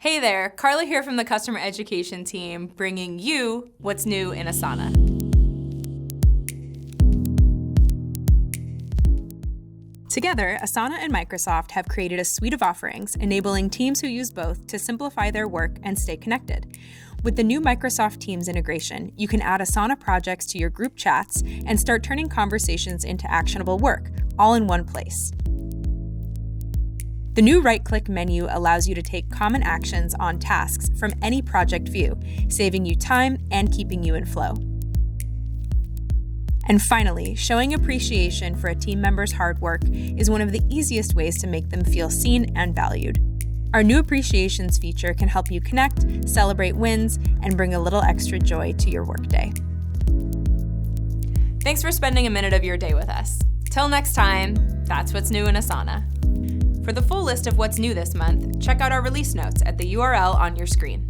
Hey there, Carla here from the Customer Education team, bringing you what's new in Asana. Together, Asana and Microsoft have created a suite of offerings enabling teams who use both to simplify their work and stay connected. With the new Microsoft Teams integration, you can add Asana projects to your group chats and start turning conversations into actionable work, all in one place. The new right-click menu allows you to take common actions on tasks from any project view, saving you time and keeping you in flow. And finally, showing appreciation for a team member's hard work is one of the easiest ways to make them feel seen and valued. Our new appreciations feature can help you connect, celebrate wins, and bring a little extra joy to your workday. Thanks for spending a minute of your day with us. Till next time, that's what's new in Asana. For the full list of what's new this month, check out our release notes at the URL on your screen.